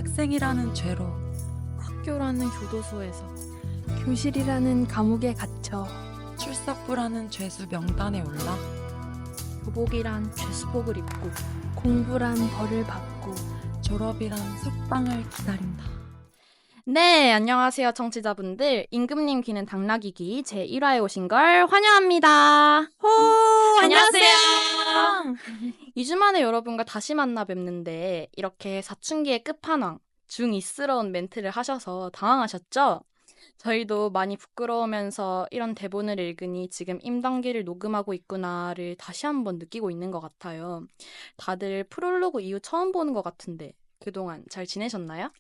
학생이라는 죄로, 학교라는 교도소에서, 교실이라는 감옥에 갇혀, 출석부라는 죄수 명단에 올라, 교복이란 죄수복을 입고, 공부란 벌을 받고, 졸업이란 석방을 기다린다. 네, 안녕하세요 청취자분들. 임금님 귀는 당나귀기 제1화에 오신 걸 환영합니다. 안녕하세요. 2주 만에 여러분과 다시 만나 뵙는데 이렇게 사춘기의 끝판왕, 중이스러운 멘트를 하셔서 당황하셨죠? 저희도 많이 부끄러우면서 이런 대본을 읽으니 지금 임단기를 녹음하고 있구나를 다시 한번 느끼고 있는 것 같아요. 다들 프롤로그 이후 처음 보는 것 같은데 그동안 잘 지내셨나요?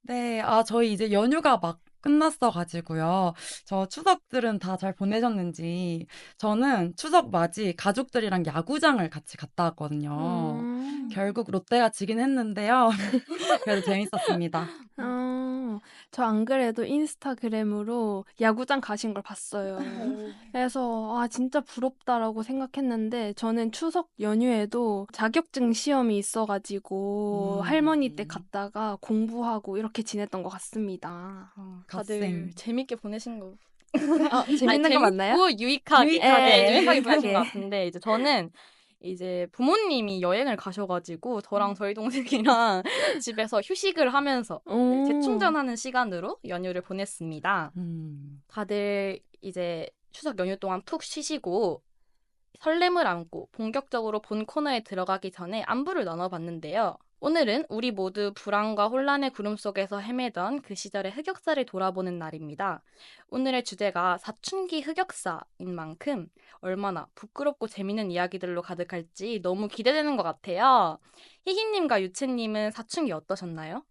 네, 저희 이제 연휴가 막 끝났어가지고요. 저 추석들은 다 잘 보내셨는지. 저는 추석 맞이 가족들이랑 야구장을 같이 갔다 왔거든요. 결국 롯데가 지긴 했는데요. 그래도 재밌었습니다. 저 안 그래도 인스타그램으로 야구장 가신 걸 봤어요. 그래서 진짜 부럽다라고 생각했는데 저는 추석 연휴에도 자격증 시험이 있어가지고 할머니 댁 갔다가 공부하고 이렇게 지냈던 것 같습니다. 다들 갓생. 재밌게 보내신 거. 재밌는 거 맞나요? 재밌고 유익하게 유익하게. 유익하게 보내신 것 같은데 이제 저는 이제 부모님이 여행을 가셔가지고 저랑 저희 동생이랑 집에서 휴식을 하면서 재충전하는 시간으로 연휴를 보냈습니다. 다들 이제 추석 연휴 동안 푹 쉬시고 설렘을 안고 본격적으로 본 코너에 들어가기 전에 안부를 나눠봤는데요. 오늘은 우리 모두 불안과 혼란의 구름 속에서 헤매던 그 시절의 흑역사를 돌아보는 날입니다. 오늘의 주제가 사춘기 흑역사인 만큼 얼마나 부끄럽고 재밌는 이야기들로 가득할지 너무 기대되는 것 같아요. 희희님과 유채님은 사춘기 어떠셨나요?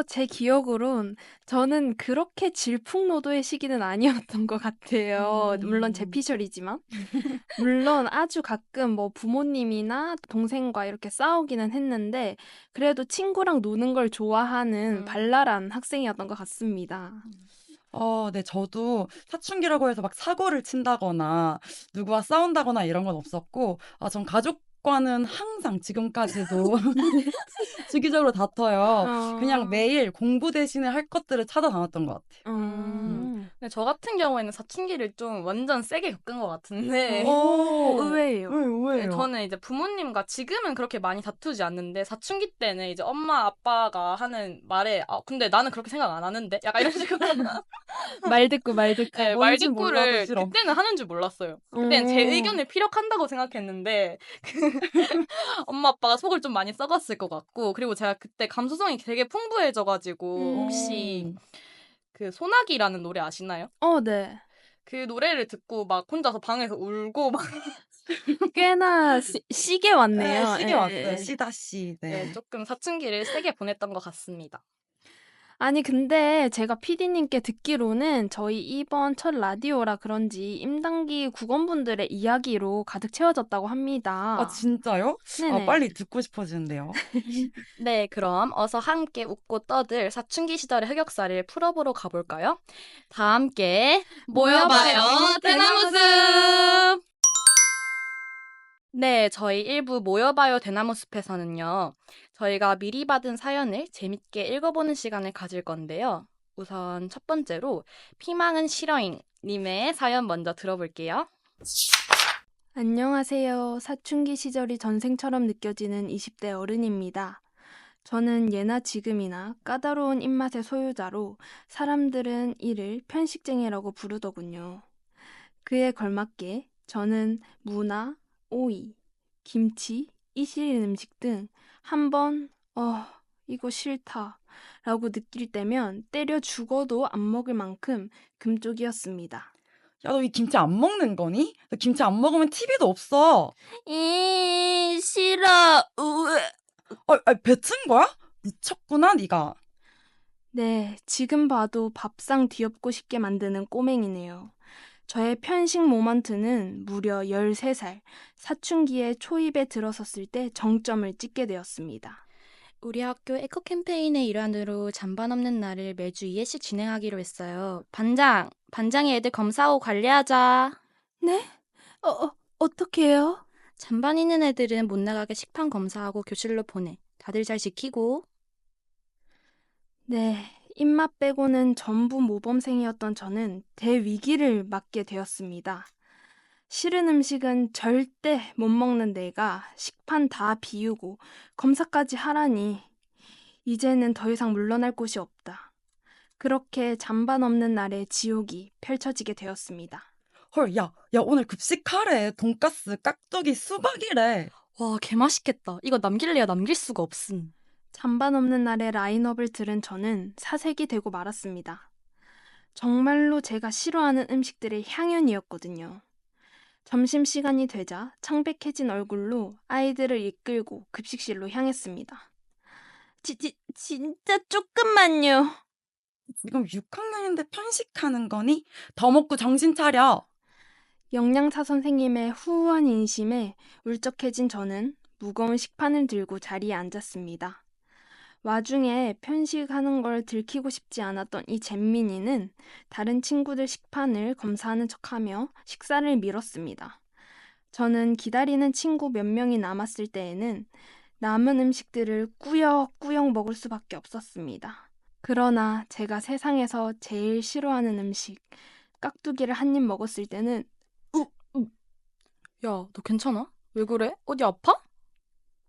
제 기억으론 저는 그렇게 질풍노도의 시기는 아니었던 것 같아요. 물론 제 피셜이지만. 물론 아주 가끔 뭐 부모님이나 동생과 이렇게 싸우기는 했는데 그래도 친구랑 노는 걸 좋아하는 발랄한 학생이었던 것 같습니다. 네, 저도 사춘기라고 해서 막 사고를 친다거나 누구와 싸운다거나 이런 건 없었고, 전 가족과는 항상 지금까지도 주기적으로 다퉈요. 그냥 매일 공부 대신에 할 것들을 찾아다녔던 것 같아요. 근데 저 같은 경우에는 사춘기를 좀 완전 세게 겪은 것 같은데 의외예요. 왜, 네, 왜요? 저는 이제 부모님과 지금은 그렇게 많이 다투지 않는데 사춘기 때는 이제 엄마 아빠가 하는 말에 근데 나는 그렇게 생각 안 하는데 약간 이런 식으로 말 듣고 네, 뭔지 말듣구를 몰라도 싫어. 그때는 하는 줄 몰랐어요. 그때는 제 의견을 피력한다고 생각했는데 엄마 아빠가 속을 좀 많이 썩었을 것 같고 그리고 제가 그때 감수성이 되게 풍부해져가지고 혹시 그 소나기라는 노래 아시나요? 네. 그 노래를 듣고 막 혼자서 방에서 울고 막 꽤나 시게 왔네요. 시계 예, 왔어요. 예. 시다시. 네, 네. 조금 사춘기를 세게 보냈던 것 같습니다. 아니 근데 제가 PD님께 듣기로는 저희 이번 첫 라디오라 그런지 임단기 국원분들의 이야기로 가득 채워졌다고 합니다. 진짜요? 네네. 빨리 듣고 싶어지는데요. 네, 그럼 어서 함께 웃고 떠들 사춘기 시절의 흑역사를 풀어보러 가볼까요? 다 함께 모여봐요, 대나무숲! 네, 저희 1부 모여봐요 대나무숲에서는요. 저희가 미리 받은 사연을 재밌게 읽어보는 시간을 가질 건데요. 우선 첫 번째로 피망은 싫어잉 님의 사연 먼저 들어볼게요. 안녕하세요. 사춘기 시절이 전생처럼 느껴지는 20대 어른입니다. 저는 예나 지금이나 까다로운 입맛의 소유자로 사람들은 이를 편식쟁이라고 부르더군요. 그에 걸맞게 저는 무나, 오이, 김치, 이시린 음식 등 한 번 이거 싫다 라고 느낄 때면 때려 죽어도 안 먹을 만큼 금쪽이었습니다. 야, 너 이 김치 안 먹는 거니? 너 김치 안 먹으면 TV도 없어. 싫어. 뱉은 거야? 미쳤구나, 네가. 네, 지금 봐도 밥상 뒤엎고 싶게 만드는 꼬맹이네요. 저의 편식 모먼트는 무려 13살, 사춘기에 초입에 들어섰을 때 정점을 찍게 되었습니다. 우리 학교 에코 캠페인의 일환으로 잔반 없는 날을 매주 2회씩 진행하기로 했어요. 반장이 애들 검사하고 관리하자. 네? 어떻게 해요? 잔반 있는 애들은 못 나가게 식판 검사하고 교실로 보내. 다들 잘 지키고. 네, 입맛 빼고는 전부 모범생이었던 저는 대위기를 맞게 되었습니다. 싫은 음식은 절대 못 먹는 내가 식판 다 비우고 검사까지 하라니 이제는 더 이상 물러날 곳이 없다. 그렇게 잔반 없는 날의 지옥이 펼쳐지게 되었습니다. 헐, 야, 오늘 급식 카레, 돈가스, 깍두기, 수박이래. 와, 개맛있겠다. 이거 남길래야 남길 수가 없음. 잔반 없는 날의 라인업을 들은 저는 사색이 되고 말았습니다. 정말로 제가 싫어하는 음식들의 향연이었거든요. 점심시간이 되자 창백해진 얼굴로 아이들을 이끌고 급식실로 향했습니다. 진짜 조금만요. 지금 6학년인데 편식하는 거니? 더 먹고 정신 차려. 영양사 선생님의 후한 인심에 울적해진 저는 무거운 식판을 들고 자리에 앉았습니다. 와중에 편식하는 걸 들키고 싶지 않았던 이 잼민이는 다른 친구들 식판을 검사하는 척하며 식사를 미뤘습니다. 저는 기다리는 친구 몇 명이 남았을 때에는 남은 음식들을 꾸역꾸역 먹을 수밖에 없었습니다. 그러나 제가 세상에서 제일 싫어하는 음식, 깍두기를 한 입 먹었을 때는 야, 너 괜찮아? 왜 그래? 어디 아파?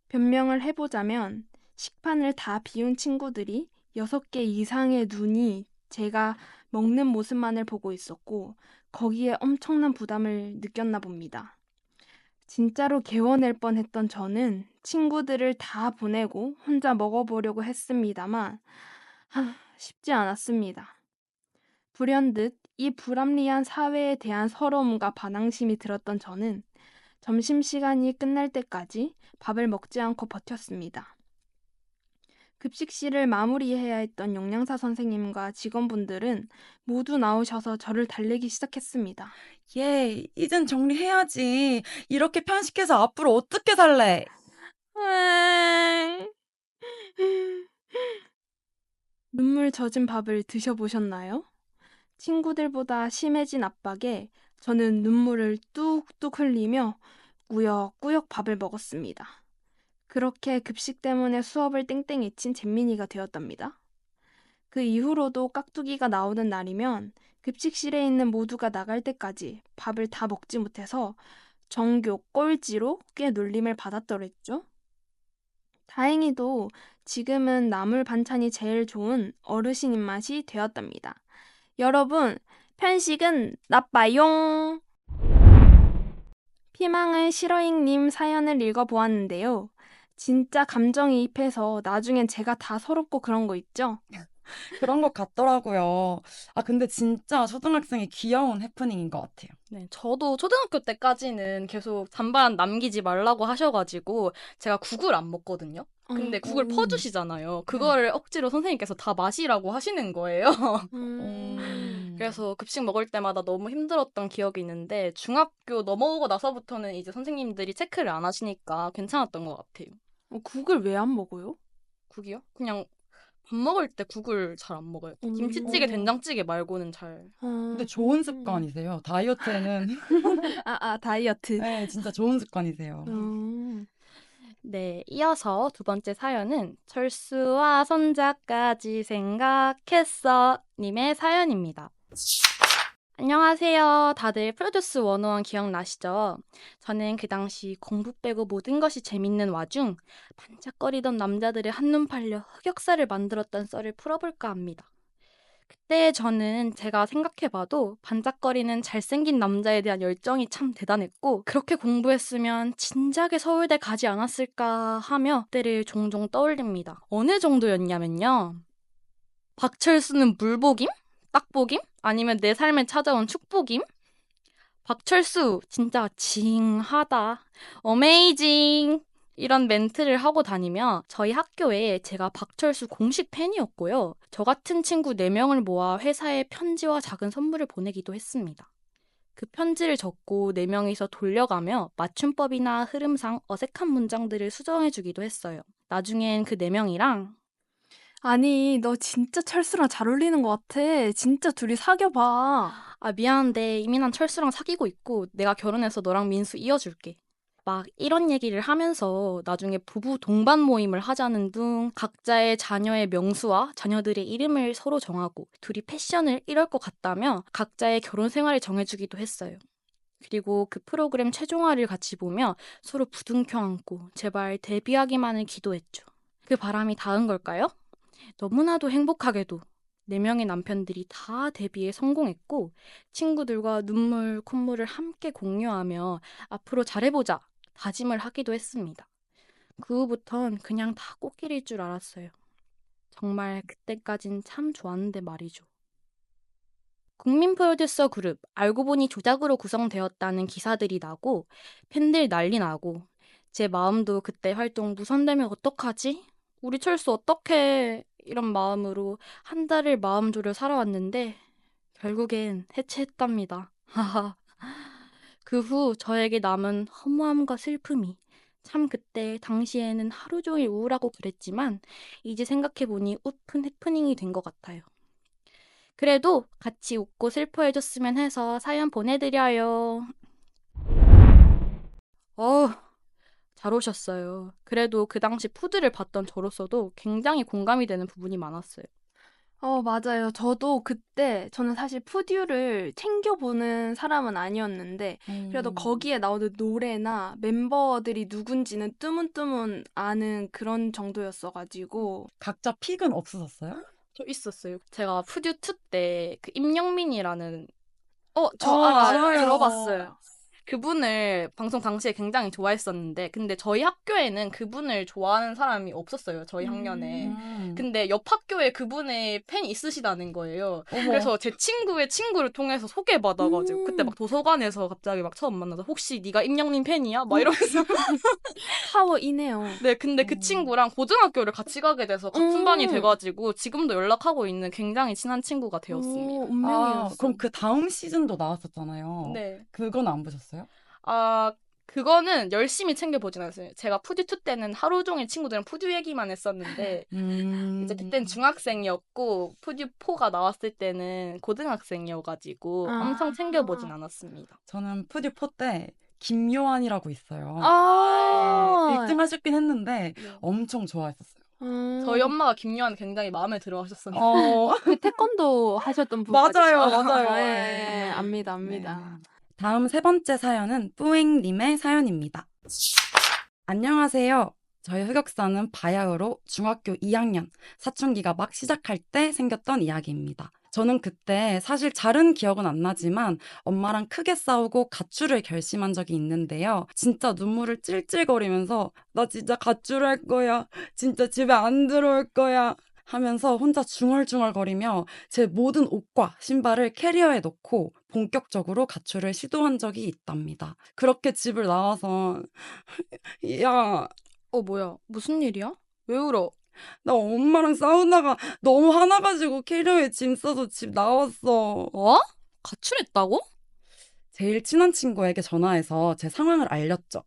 변명을 해보자면 식판을 다 비운 친구들이 6개 이상의 눈이 제가 먹는 모습만을 보고 있었고 거기에 엄청난 부담을 느꼈나 봅니다. 진짜로 개워낼 뻔했던 저는 친구들을 다 보내고 혼자 먹어보려고 했습니다만 쉽지 않았습니다. 불현듯 이 불합리한 사회에 대한 서러움과 반항심이 들었던 저는 점심시간이 끝날 때까지 밥을 먹지 않고 버텼습니다. 급식실을 마무리해야 했던 영양사 선생님과 직원분들은 모두 나오셔서 저를 달래기 시작했습니다. 예, 이젠 정리해야지. 이렇게 편식해서 앞으로 어떻게 살래? 눈물 젖은 밥을 드셔보셨나요? 친구들보다 심해진 압박에 저는 눈물을 뚝뚝 흘리며 꾸역꾸역 밥을 먹었습니다. 그렇게 급식 때문에 수업을 땡땡이 친 잼민이가 되었답니다. 그 이후로도 깍두기가 나오는 날이면 급식실에 있는 모두가 나갈 때까지 밥을 다 먹지 못해서 정교 꼴찌로 꽤 놀림을 받았더랬죠. 다행히도 지금은 나물 반찬이 제일 좋은 어르신 입맛이 되었답니다. 여러분, 편식은 나빠용! 피망의 시러잉님 사연을 읽어보았는데요. 진짜 감정이입해서 나중엔 제가 다 서럽고 그런 거 있죠? 그런 것 같더라고요. 아, 근데 진짜 초등학생이 귀여운 해프닝인 것 같아요. 네, 저도 초등학교 때까지는 계속 잔반 남기지 말라고 하셔가지고 제가 국을 안 먹거든요. 근데 국을 퍼주시잖아요. 그거를 억지로 선생님께서 다 마시라고 하시는 거예요. 그래서 급식 먹을 때마다 너무 힘들었던 기억이 있는데 중학교 넘어오고 나서부터는 이제 선생님들이 체크를 안 하시니까 괜찮았던 것 같아요. 국을 왜 안 먹어요? 국이요? 그냥 밥 먹을 때 국을 잘 안 먹어요. 김치찌개, 된장찌개 말고는 잘. 근데 좋은 습관이세요. 다이어트에는. 다이어트. 네, 진짜 좋은 습관이세요. 네, 이어서 두 번째 사연은 철수와 손자까지 생각했어 님의 사연입니다. 안녕하세요. 다들 프로듀스 101 기억나시죠? 저는 그 당시 공부 빼고 모든 것이 재밌는 와중 반짝거리던 남자들의 한눈 팔려 흑역사를 만들었던 썰을 풀어볼까 합니다. 그때 저는 제가 생각해봐도 반짝거리는 잘생긴 남자에 대한 열정이 참 대단했고 그렇게 공부했으면 진작에 서울대 가지 않았을까 하며 그때를 종종 떠올립니다. 어느 정도였냐면요. 박철수는 물복임? 딱복임? 아니면 내 삶에 찾아온 축복임? 박철수 진짜 징하다. 어메이징. 이런 멘트를 하고 다니며 저희 학교에 제가 박철수 공식 팬이었고요. 저 같은 친구 4명을 모아 회사에 편지와 작은 선물을 보내기도 했습니다. 그 편지를 적고 4명이서 돌려가며 맞춤법이나 흐름상 어색한 문장들을 수정해주기도 했어요. 나중엔 그 4명이랑 아니, 너 진짜 철수랑 잘 어울리는 것 같아. 진짜 둘이 사귀어봐. 아, 미안한데 이미 난 철수랑 사귀고 있고 내가 결혼해서 너랑 민수 이어줄게. 막 이런 얘기를 하면서 나중에 부부 동반 모임을 하자는 등 각자의 자녀의 명수와 자녀들의 이름을 서로 정하고 둘이 패션을 이럴 것 같다며 각자의 결혼 생활을 정해주기도 했어요. 그리고 그 프로그램 최종화를 같이 보며 서로 부둥켜 안고 제발 데뷔하기만을 기도했죠. 그 바람이 닿은 걸까요? 너무나도 행복하게도 4명의 남편들이 다 데뷔에 성공했고 친구들과 눈물, 콧물을 함께 공유하며 앞으로 잘해보자 다짐을 하기도 했습니다. 그 후부턴 그냥 다 꽃길일 줄 알았어요. 정말 그때까진 참 좋았는데 말이죠. 국민 프로듀서 그룹 알고 보니 조작으로 구성되었다는 기사들이 나고 팬들 난리 나고 제 마음도 그때 활동 무산되면 어떡하지? 우리 철수 어떡해? 이런 마음으로 한 달을 마음 졸여 살아왔는데 결국엔 해체했답니다. 그 후 저에게 남은 허무함과 슬픔이 참 그때 당시에는 하루 종일 우울하고 그랬지만 이제 생각해보니 웃픈 해프닝이 된 것 같아요. 그래도 같이 웃고 슬퍼해줬으면 해서 사연 보내드려요. 잘 오셨어요. 그래도 그 당시 푸드를 봤던 저로서도 굉장히 공감이 되는 부분이 많았어요. 맞아요. 저도 그때 저는 사실 푸듀를 챙겨보는 사람은 아니었는데 그래도 거기에 나오는 노래나 멤버들이 누군지는 뜨문뜨문 아는 그런 정도였어가지고 각자 픽은 없으셨어요? 저 있었어요. 제가 푸듀2 때 그 임영민이라는 저 알아요. 들어봤어요. 그분을 방송 당시에 굉장히 좋아했었는데 근데 저희 학교에는 그분을 좋아하는 사람이 없었어요. 저희 학년에. 근데 옆 학교에 그분의 팬이 있으시다는 거예요. 어머. 그래서 제 친구의 친구를 통해서 소개받아가지고 그때 막 도서관에서 갑자기 막 처음 만나서 혹시 네가 임영민 팬이야? 막 이러면서 파워이네요. 네, 근데 그 친구랑 고등학교를 같이 가게 돼서 같은 반이 돼가지고 지금도 연락하고 있는 굉장히 친한 친구가 되었습니다. 운명이었어. 그럼 그 다음 시즌도 나왔었잖아요. 네. 그건 안 보셨어요? 그거는 열심히 챙겨보진 않았어요. 제가 푸듀2 때는 하루 종일 친구들이랑 푸듀 얘기만 했었는데 이제 그땐 중학생이었고 푸듀4가 나왔을 때는 고등학생이어가지고 엄청 챙겨보진 않았습니다. 저는 푸듀4 때 김요한이라고 있어요. 1등 하셨긴 했는데 엄청 좋아했었어요. 저희 엄마가 김요한 굉장히 마음에 들어 하셨었는데 그 태권도 하셨던 분 맞아요. 네, 압니다. 네. 다음 3번째 사연은 뿌앵님의 사연입니다. 안녕하세요. 저희 흑역사는 바야흐로 중학교 2학년 사춘기가 막 시작할 때 생겼던 이야기입니다. 저는 그때 사실 잘은 기억은 안 나지만 엄마랑 크게 싸우고 가출을 결심한 적이 있는데요. 진짜 눈물을 찔찔거리면서 나 진짜 가출할 거야. 진짜 집에 안 들어올 거야. 하면서 혼자 중얼중얼거리며 제 모든 옷과 신발을 캐리어에 넣고 본격적으로 가출을 시도한 적이 있답니다. 그렇게 집을 나와서 야, 뭐야? 무슨 일이야? 왜 울어? 나 엄마랑 싸우다가 너무 화나가지고 캐리어에 짐 싸서 집 나왔어. 가출했다고? 제일 친한 친구에게 전화해서 제 상황을 알렸죠.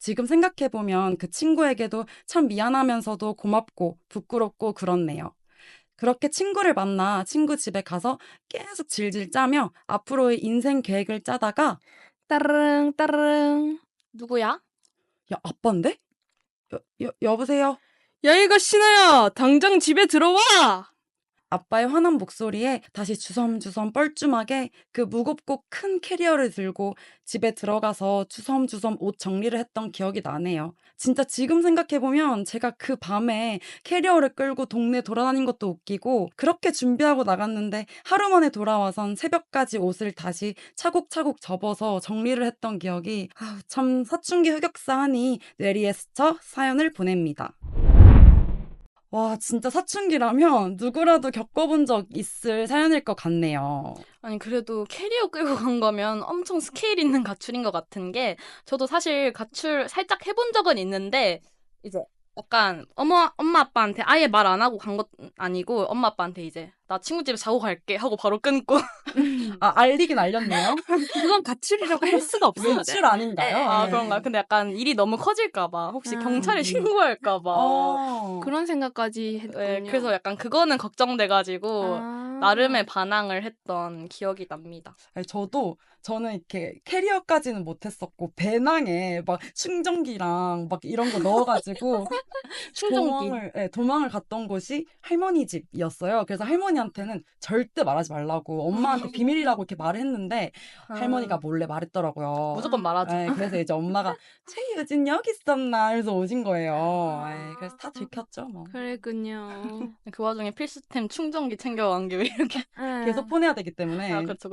지금 생각해보면 그 친구에게도 참 미안하면서도 고맙고 부끄럽고 그렇네요. 그렇게 친구를 만나 친구 집에 가서 계속 질질 짜며 앞으로의 인생 계획을 짜다가 따르릉 따르릉. 누구야? 야, 아빠인데? 여보세요? 야 이거 신아야 당장 집에 들어와. 아빠의 화난 목소리에 다시 주섬주섬 뻘쭘하게 그 무겁고 큰 캐리어를 들고 집에 들어가서 주섬주섬 옷 정리를 했던 기억이 나네요. 진짜 지금 생각해보면 제가 그 밤에 캐리어를 끌고 동네 돌아다닌 것도 웃기고 그렇게 준비하고 나갔는데 하루 만에 돌아와선 새벽까지 옷을 다시 차곡차곡 접어서 정리를 했던 기억이 참 사춘기 흑역사 하니 뇌리에 스쳐 사연을 보냅니다. 와, 진짜 사춘기라면 누구라도 겪어본 적 있을 사연일 것 같네요. 아니 그래도 캐리어 끌고 간 거면 엄청 스케일 있는 가출인 것 같은 게 저도 사실 가출 살짝 해본 적은 있는데 이제 약간 엄마 아빠한테 아예 말 안 하고 간 것 아니고 엄마 아빠한테 이제 나 친구 집에 자고 갈게 하고 바로 끊고. 아, 알리긴 알렸네요. 그건 가출이라고 할 수가 없어요. 외출 아닌가요? 아, 네. 그런가요? 근데 약간 일이 너무 커질까봐. 혹시 경찰에 음. 신고할까봐. 그런 생각까지 했군요. 네, 그래서 약간 그거는 걱정돼가지고 아. 나름의 반항을 했던 기억이 납니다. 아니, 저는 이렇게 캐리어까지는 못했었고, 배낭에 막 충전기랑 막 이런 거 넣어가지고, 충전기. 도망을 갔던 곳이 할머니 집이었어요. 그래서 할머니한테는 절대 말하지 말라고, 엄마한테 비밀이라고 이렇게 말을 했는데, 할머니가 몰래 말했더라고요. 무조건 말하죠. 그래서 이제 엄마가, 최유진 여기 있었나? 그래서 오신 거예요. 그래서 다 들켰죠, 뭐. 그랬군요. 그 와중에 필수템 충전기 챙겨간 게 왜 이렇게. 계속 보내야 되기 때문에. 아, 그쵸.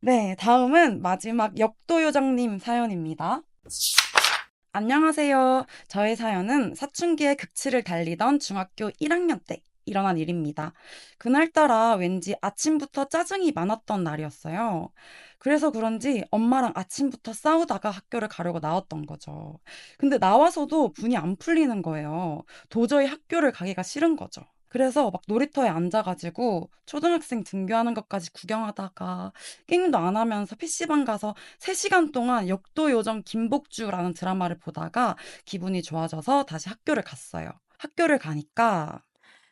네, 다음은 마지막 역도요정님 사연입니다. 안녕하세요. 저의 사연은 사춘기에 극치를 달리던 중학교 1학년 때 일어난 일입니다. 그날따라 왠지 아침부터 짜증이 많았던 날이었어요. 그래서 그런지 엄마랑 아침부터 싸우다가 학교를 가려고 나왔던 거죠. 근데 나와서도 분이 안 풀리는 거예요. 도저히 학교를 가기가 싫은 거죠. 그래서 막 놀이터에 앉아가지고 초등학생 등교하는 것까지 구경하다가 게임도 안 하면서 PC방 가서 3시간 동안 역도요정 김복주라는 드라마를 보다가 기분이 좋아져서 다시 학교를 갔어요. 학교를 가니까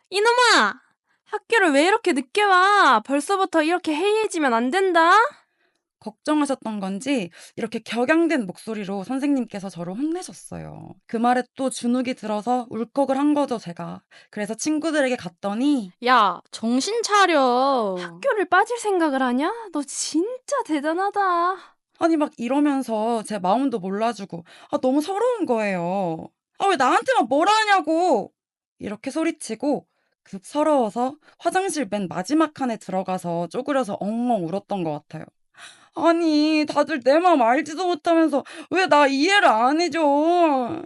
이놈아! 학교를 왜 이렇게 늦게 와? 벌써부터 이렇게 해이해지면 안 된다? 걱정하셨던 건지 이렇게 격양된 목소리로 선생님께서 저를 혼내셨어요. 그 말에 또 주눅이 들어서 울컥을 한 거죠, 제가. 그래서 친구들에게 갔더니 야, 정신 차려. 학교를 빠질 생각을 하냐? 너 진짜 대단하다. 아니 막 이러면서 제 마음도 몰라주고 너무 서러운 거예요. 왜 나한테만 뭐라 하냐고 이렇게 소리치고 급 서러워서 화장실 맨 마지막 칸에 들어가서 쪼그려서 엉엉 울었던 것 같아요. 아니 다들 내 마음 알지도 못하면서 왜 나 이해를 안 해줘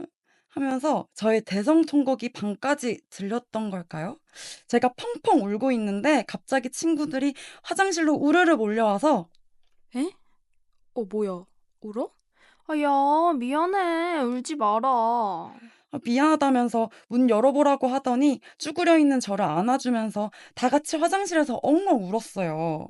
하면서 저의 대성통곡이 방까지 들렸던 걸까요? 제가 펑펑 울고 있는데 갑자기 친구들이 화장실로 우르르 몰려와서 에? 뭐야? 울어? 야, 미안해. 울지 마라. 미안하다면서 문 열어보라고 하더니 쭈그려 있는 저를 안아주면서 다 같이 화장실에서 엉엉 울었어요.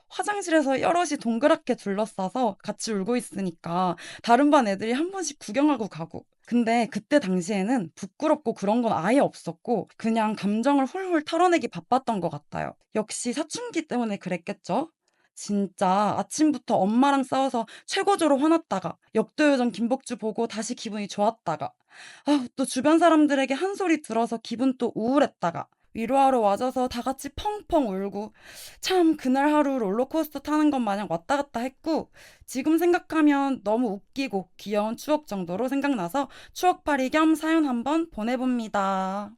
화장실에서 여럿이 동그랗게 둘러싸서 같이 울고 있으니까 다른 반 애들이 한 번씩 구경하고 가고. 근데 그때 당시에는 부끄럽고 그런 건 아예 없었고 그냥 감정을 훌훌 털어내기 바빴던 것 같아요. 역시 사춘기 때문에 그랬겠죠? 진짜 아침부터 엄마랑 싸워서 최고조로 화났다가 역도요정 김복주 보고 다시 기분이 좋았다가 또 주변 사람들에게 한 소리 들어서 기분 또 우울했다가 위로하러 와줘서 다 같이 펑펑 울고 참 그날 하루 롤러코스터 타는 것 마냥 왔다 갔다 했고 지금 생각하면 너무 웃기고 귀여운 추억 정도로 생각나서 추억팔이 겸 사연 한번 보내봅니다.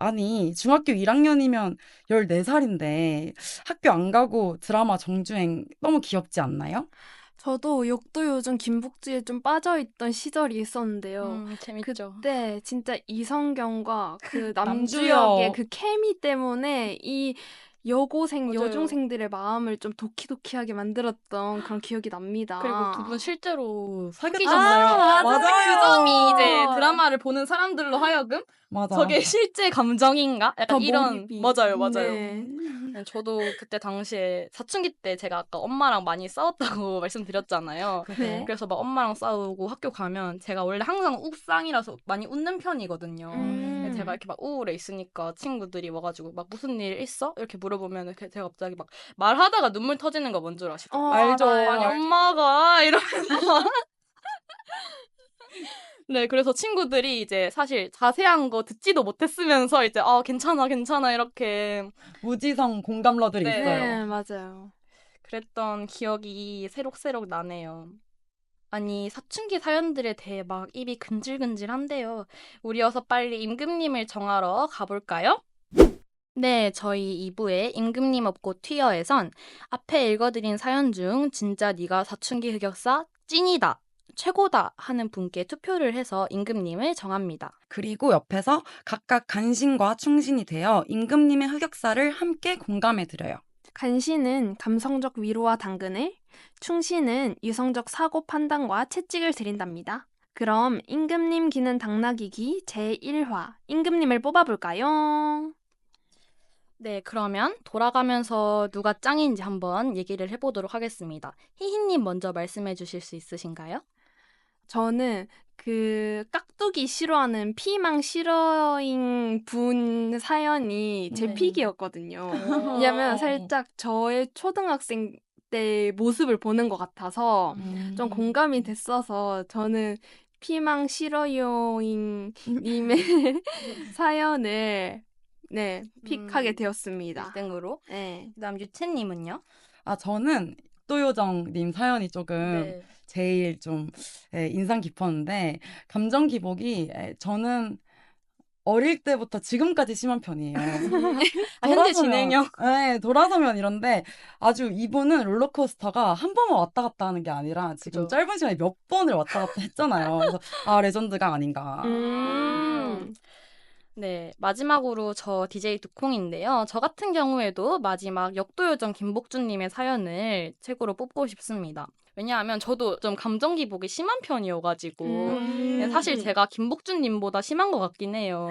아니 중학교 1학년이면 14살인데 학교 안 가고 드라마 정주행 너무 귀엽지 않나요? 저도 역도요정 김복주에 좀 빠져있던 시절이 있었는데요. 재밌죠. 그때 진짜 이성경과 그 남주혁. 남주혁의 그 케미 때문에 이 맞아요. 여중생들의 마음을 좀 도키도키하게 만들었던 그런 기억이 납니다. 그리고 두 분 실제로 사귀었잖아요. 맞아요. 그 점이 이제 드라마를 보는 사람들로 하여금 맞아. 저게 실제 감정인가? 약간 더 이런. 몰입이. 맞아요. 네. 저도 그때 당시에 사춘기 때 제가 아까 엄마랑 많이 싸웠다고 말씀드렸잖아요. 네. 그래서 막 엄마랑 싸우고 학교 가면 제가 원래 항상 욱상이라서 많이 웃는 편이거든요. 근데 제가 이렇게 막 우울해 있으니까 친구들이 와가지고 막 무슨 일 있어? 이렇게 물어보면 제가 갑자기 막 말하다가 눈물 터지는 거 뭔 줄 아시죠? 알죠. 아니 엄마가 이러면서 네, 그래서 친구들이 이제 사실 자세한 거 듣지도 못했으면서 이제 괜찮아 이렇게 무지성 공감러들이 네. 있어요. 네, 맞아요. 그랬던 기억이 새록새록 나네요. 아니, 사춘기 사연들에 대해 막 입이 근질근질한데요. 우리 어서 빨리 임금님을 정하러 가볼까요? 네, 저희 2부의 임금님 없고 튀어에선 앞에 읽어드린 사연 중 진짜 네가 사춘기 흑역사 찐이다, 최고다 하는 분께 투표를 해서 임금님을 정합니다. 그리고 옆에서 각각 간신과 충신이 되어 임금님의 흑역사를 함께 공감해드려요. 간신은 감성적 위로와 당근을, 충신은 이성적 사고 판단과 채찍을 드린답니다. 그럼 임금님 기는 당나귀기 제1화 임금님을 뽑아볼까요? 네, 그러면 돌아가면서 누가 짱인지 한번 얘기를 해보도록 하겠습니다. 희희님 먼저 말씀해 주실 수 있으신가요? 저는 그 깍두기 싫어하는 피망 싫어인 분 사연이 제 네. 픽이었거든요. 왜냐면 살짝 저의 초등학생 때 모습을 보는 것 같아서 좀 공감이 됐어서 저는 피망 싫어요인 님의 사연을 네, 픽하게 되었습니다. 1등으로. 네. 그다음 유채님은요? 저는 또요정님 사연이 조금 제일 좀 인상 깊었는데 감정 기복이 저는 어릴 때부터 지금까지 심한 편이에요. 현재 진행형. 네, 돌아서면 이런데 아주 이분은 롤러코스터가 한 번만 왔다 갔다 하는 게 아니라 지금 그죠. 짧은 시간에 몇 번을 왔다 갔다 했잖아요. 그래서 레전드가 아닌가. 네, 마지막으로 저 DJ 두콩인데요. 저 같은 경우에도 마지막 역도요정 김복준님의 사연을 최고로 뽑고 싶습니다. 왜냐하면 저도 좀 감정 기복이 심한 편이어가지고 사실 제가 김복준님보다 심한 것 같긴 해요.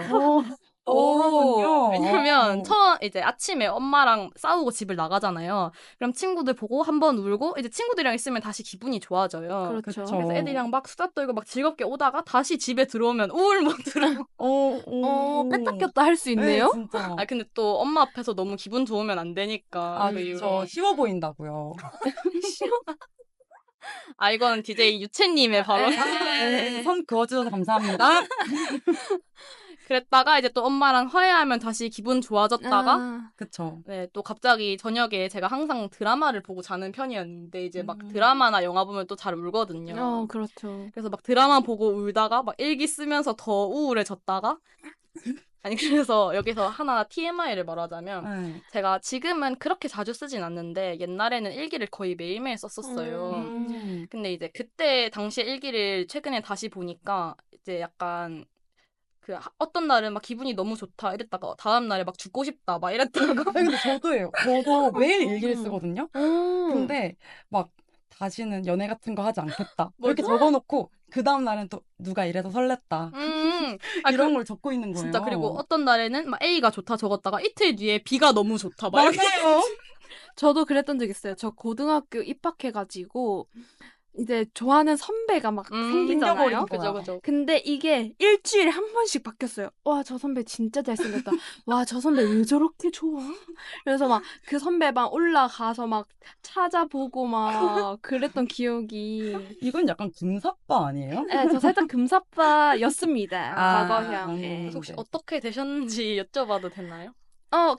그렇군요. 왜냐면 이제 아침에 엄마랑 싸우고 집을 나가잖아요. 그럼 친구들 보고 한번 울고 이제 친구들이랑 있으면 다시 기분이 좋아져요. 그렇죠. 그래서 애들이랑 막 수다 떨고 막 즐겁게 오다가 다시 집에 들어오면 우울 모드로. 뺐다 꼈다 할 수 있네요. 네, 진짜. 근데 또 엄마 앞에서 너무 기분 좋으면 안 되니까. 그 이후로. 그렇죠. 쉬워 보인다고요. 이건 DJ 유채님의 바로. 선 그어주셔서 감사합니다. 그랬다가 이제 또 엄마랑 화해하면 다시 기분 좋아졌다가 그쵸. 네, 또 갑자기 저녁에 제가 항상 드라마를 보고 자는 편이었는데 이제 막 드라마나 영화 보면 또 잘 울거든요. 그렇죠. 그래서 막 드라마 보고 울다가 막 일기 쓰면서 더 우울해졌다가 그래서 여기서 하나 TMI를 말하자면 제가 지금은 그렇게 자주 쓰진 않는데 옛날에는 일기를 거의 매일매일 썼었어요. 근데 이제 그때 당시에 일기를 최근에 다시 보니까 이제 약간 어떤 날은 막 기분이 너무 좋다 이랬다가 다음 날에 막 죽고 싶다 막 이랬다가 근데 저도예요. 저도 매일 일기를 쓰거든요. 근데 막 다시는 연애 같은 거 하지 않겠다. 이렇게 적어놓고 그 다음 날은 또 누가 이래서 설렜다. 이런 걸 적고 있는 거예요. 진짜. 그리고 어떤 날에는 막 A가 좋다 적었다가 이틀 뒤에 B가 너무 좋다 막 이렇게. 맞아요. 저도 그랬던 적 있어요. 저 고등학교 입학해가지고 이제 좋아하는 선배가 막 생기잖아요. 그죠. 근데 이게 일주일에 한 번씩 바뀌었어요. 와, 저 선배 진짜 잘생겼다. 와, 저 선배 왜 저렇게 좋아? 그래서 막 그 선배방 올라가서 막 찾아보고 막 그랬던 기억이. 이건 약간 군사빠 아니에요? 네, 저 살짝 금사빠였습니다. 과거형. 네. 혹시 어떻게 되셨는지 여쭤봐도 되나요?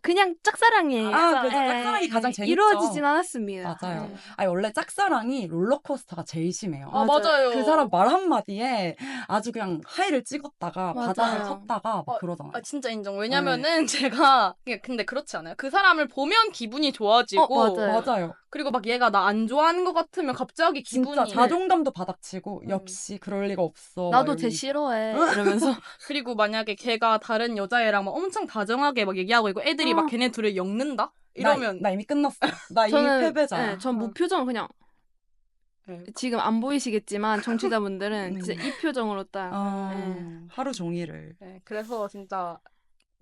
그냥 짝사랑이에요. 그죠. 짝사랑이 가장 재밌죠. 이루어지진 않았습니다. 맞아요. 원래 짝사랑이 롤러코스터가 제일 심해요. 맞아요. 그 사람 말 한마디에 아주 그냥 하이를 찍었다가 맞아요. 바닥을 쳤다가 막 그러잖아요. 진짜 인정. 왜냐면은 제가 근데 그렇지 않아요? 그 사람을 보면 기분이 좋아지고 맞아요. 그리고 막 얘가 나 안 좋아하는 것 같으면 갑자기 기분이 진짜 자존감도 바닥치고 역시 그럴 리가 없어. 나도 쟤 싫어해 이러면서. 그리고 만약에 걔가 다른 여자애랑 막 엄청 다정하게 막 얘기하고 있고 애들이 막 걔네 둘을 엮는다? 이러면 나 이미 끝났어. 나 이미 패배자. 전 무표정 그냥 지금 안 보이시겠지만 청취자분들은 진짜 이 표정으로 딱 하루 종일을. 그래서 진짜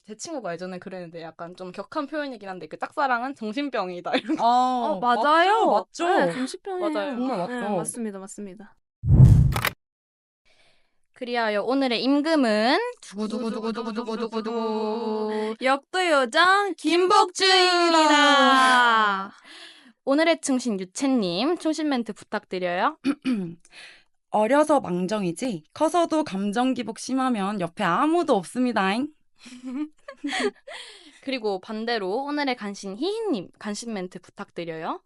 제 친구가 예전에 그랬는데 약간 좀 격한 표현이긴 한데 그 짝사랑은 정신병이다 이런 거. 맞아요. 맞죠. 네, 정신병이에요. 맞아요. 정말 맞죠. 네, 맞습니다. 그리하여 오늘의 임금은 두구두구두구두구두구두구 역도요정 김복주입니다. 오늘의 충신 유채님 충신 멘트 부탁드려요. 어려서 망정이지 커서도 감정 기복 심하면 옆에 아무도 없습니다잉. 그리고 반대로 오늘의 간신 희희님 간신 멘트 부탁드려요.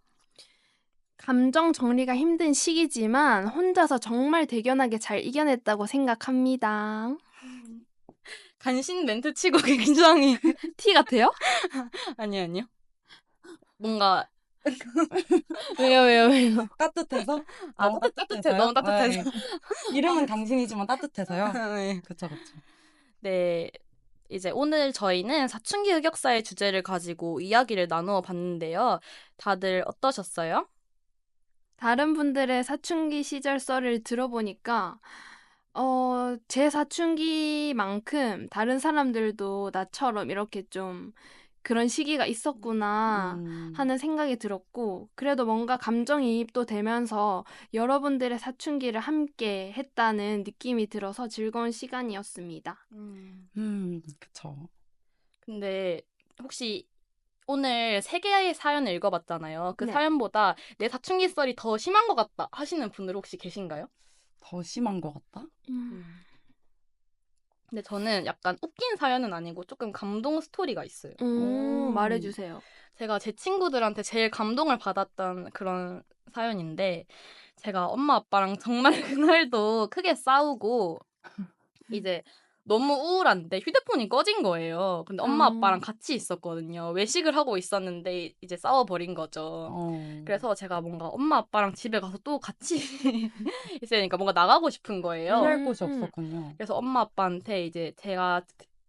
감정 정리가 힘든 시기지만 혼자서 정말 대견하게 잘 이겨냈다고 생각합니다. 간신 멘트 치고 굉장히 티 같아요? 아니요. 뭔가 왜요? 따뜻해서? 너무 따뜻해서. 이름은 당신이지만 따뜻해서요. 네. 그쵸. 네. 이제 오늘 저희는 사춘기 흑역사의 주제를 가지고 이야기를 나누어 봤는데요. 다들 어떠셨어요? 다른 분들의 사춘기 시절 썰을 들어보니까 제 사춘기만큼 다른 사람들도 나처럼 이렇게 좀 그런 시기가 있었구나 하는 생각이 들었고, 그래도 뭔가 감정이입도 되면서 여러분들의 사춘기를 함께 했다는 느낌이 들어서 즐거운 시간이었습니다. 그쵸. 근데 혹시 오늘 세 개의 사연을 읽어봤잖아요. 그 네. 사연보다 내 사춘기 썰이 더 심한 것 같다 하시는 분들 혹시 계신가요? 더 심한 것 같다? 근데 저는 약간 웃긴 사연은 아니고 조금 감동 스토리가 있어요. 말해주세요. 제가 제 친구들한테 제일 감동을 받았던 그런 사연인데, 제가 엄마 아빠랑 정말 그날도 크게 싸우고 이제 너무 우울한데 휴대폰이 꺼진 거예요. 근데 엄마 아빠랑 같이 있었거든요. 외식을 하고 있었는데 이제 싸워버린 거죠. 그래서 제가 뭔가 엄마 아빠랑 집에 가서 또 같이 있으니까 뭔가 나가고 싶은 거예요. 피할 곳이 없었군요. 그래서 엄마 아빠한테 이제 제가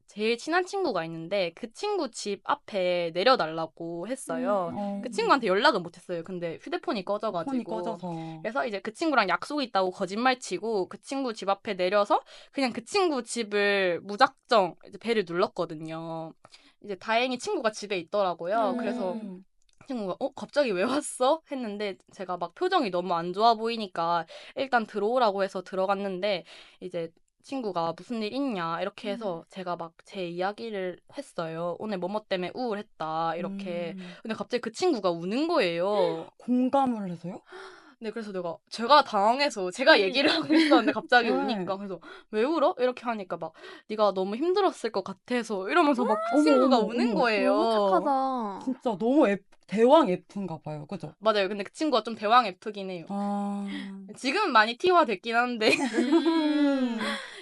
제일 친한 친구가 있는데 그 친구 집 앞에 내려달라고 했어요. 그 친구한테 연락은 못했어요. 근데 휴대폰이 꺼져가지고. 폰이 꺼져서. 그래서 이제 그 친구랑 약속이 있다고 거짓말 치고 그 친구 집 앞에 내려서 그냥 그 친구 집을 무작정 이제 배를 눌렀거든요. 이제 다행히 친구가 집에 있더라고요. 그래서 친구가 갑자기 왜 왔어? 했는데 제가 막 표정이 너무 안 좋아 보이니까 일단 들어오라고 해서 들어갔는데 이제 친구가 무슨 일 있냐 이렇게 해서 제가 막 제 이야기를 했어요. 오늘 뭐뭐 때문에 우울했다 이렇게. 근데 갑자기 그 친구가 우는 거예요. 공감을 해서요? 네, 그래서 제가 당황해서 제가 얘기를 하고 있었는데 갑자기 네. 우니까 그래서 왜 울어? 이렇게 하니까 막 네가 너무 힘들었을 것 같아서 이러면서 막 그 어머, 친구가 어머, 우는 어머. 거예요. 너무 착하다. 진짜 너무 대왕 F인가 봐요. 그죠? 맞아요. 근데 그 친구가 좀 대왕 F긴 해요. 지금은 많이 T화 됐긴 한데.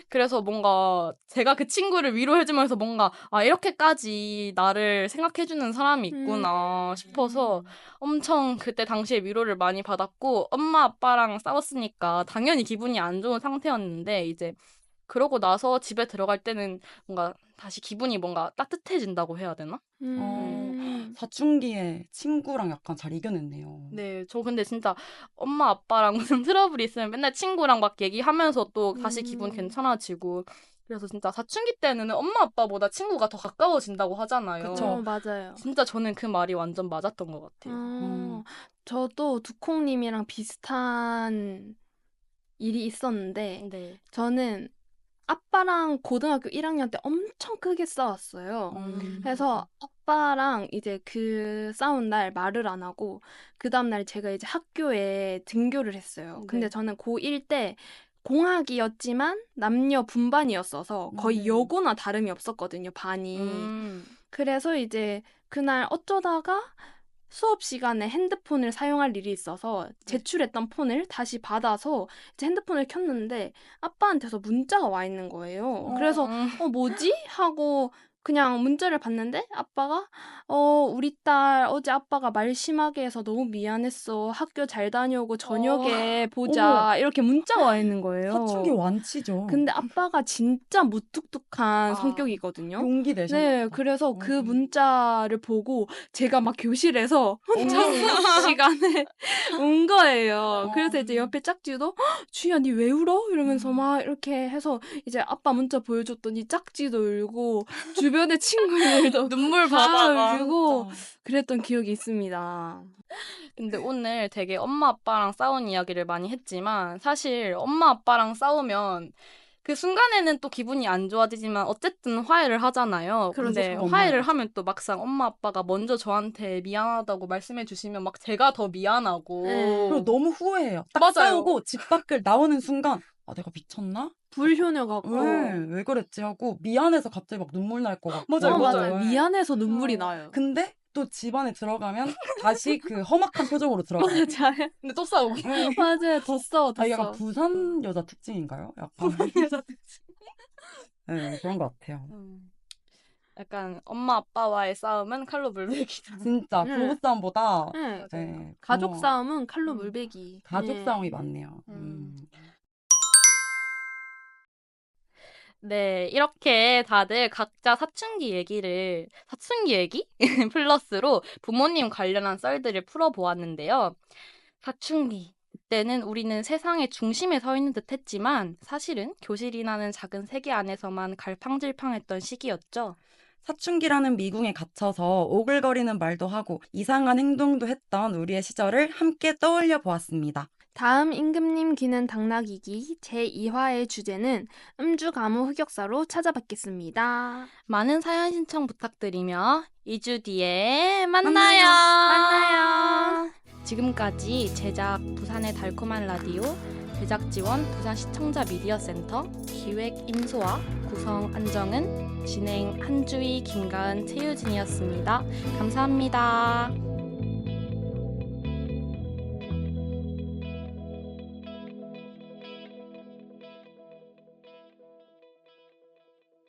그래서 뭔가 제가 그 친구를 위로해주면서 뭔가 이렇게까지 나를 생각해주는 사람이 있구나 싶어서 엄청 그때 당시에 위로를 많이 받았고 엄마 아빠랑 싸웠으니까 당연히 기분이 안 좋은 상태였는데 이제 그러고 나서 집에 들어갈 때는 뭔가 다시 기분이 뭔가 따뜻해진다고 해야 되나? 사춘기에 친구랑 약간 잘 이겨냈네요. 네, 저 근데 진짜 엄마 아빠랑 무슨 트러블이 있으면 맨날 친구랑 막 얘기하면서 또 다시 기분 괜찮아지고 그래서 진짜 사춘기 때는 엄마 아빠보다 친구가 더 가까워진다고 하잖아요. 그쵸. 맞아요. 진짜 저는 그 말이 완전 맞았던 것 같아요. 저도 두콩님이랑 비슷한 일이 있었는데 네. 저는 아빠랑 고등학교 1학년 때 엄청 크게 싸웠어요. 그래서 아빠랑 이제 그 싸운 날 말을 안 하고 그 다음날 제가 이제 학교에 등교를 했어요. 근데 네. 저는 고1 때 공학이었지만 남녀 분반이었어서 거의 여고나 다름이 없었거든요, 반이. 그래서 이제 그날 어쩌다가 수업 시간에 핸드폰을 사용할 일이 있어서 제출했던 폰을 다시 받아서 이제 핸드폰을 켰는데 아빠한테서 문자가 와 있는 거예요. 그래서 뭐지? 하고 그냥 문자를 봤는데 아빠가 우리 딸 어제 아빠가 말 심하게 해서 너무 미안했어. 학교 잘 다녀오고 저녁에 보자. 이렇게 문자가 와 있는 거예요. 사춘기 완치죠. 근데 아빠가 진짜 무뚝뚝한 성격이거든요. 용기 내셨나 네, 그래서 그 문자를 보고 제가 막 교실에서 혼자 수업 시간에 운 거예요. 그래서 이제 옆에 짝지도 주희야 니 왜 울어? 이러면서 막 이렇게 해서 이제 아빠 문자 보여줬더니 짝지도 울고 주변의 친구들도 눈물 다 바다가. 울고 그랬던 기억이 있습니다. 근데 오늘 되게 엄마 아빠랑 싸운 이야기를 많이 했지만 사실 엄마 아빠랑 싸우면 그 순간에는 또 기분이 안 좋아지지만 어쨌든 화해를 하잖아요. 근데 그렇죠. 화해를 하면 또 막상 엄마 아빠가 먼저 저한테 미안하다고 말씀해 주시면 막 제가 더 미안하고 그리고 너무 후회해요. 딱 맞아요. 싸우고 집 밖을 나오는 순간 내가 미쳤나? 불효녀 같고 왜 그랬지 하고 미안해서 갑자기 막 눈물 날 것 같고. 맞아요. 미안해서 눈물이 나요. 근데 또 집안에 들어가면 다시 그 험악한 표정으로 들어가요. 맞아요. 근데 또 싸우고 맞아요. 더 싸워, 더 이게 약간 싸워. 부산 여자 특징인가요? 약간 여자 네, 그런 것 같아요. 약간 엄마 아빠와의 싸움은 칼로 물베기다. 진짜 부부싸움보다 네. 네, 가족 부모- 싸움은 칼로 물베기. 가족 네. 싸움이 많네요. 네, 이렇게 다들 각자 사춘기 얘기? 플러스로 부모님 관련한 썰들을 풀어보았는데요. 사춘기. 때는 우리는 세상의 중심에 서 있는 듯 했지만 사실은 교실이라는 작은 세계 안에서만 갈팡질팡했던 시기였죠. 사춘기라는 미궁에 갇혀서 오글거리는 말도 하고 이상한 행동도 했던 우리의 시절을 함께 떠올려 보았습니다. 다음 임금님 귀는 당나귀기 제2화의 주제는 음주 가무 흑역사로 찾아뵙겠습니다. 많은 사연 신청 부탁드리며 2주 뒤에 만나요. 만나요. 지금까지 제작 부산의 달콤한 라디오, 제작 지원 부산 시청자 미디어 센터, 기획 임소아, 구성 안정은, 진행 한주희, 김가은, 최유진이었습니다. 감사합니다.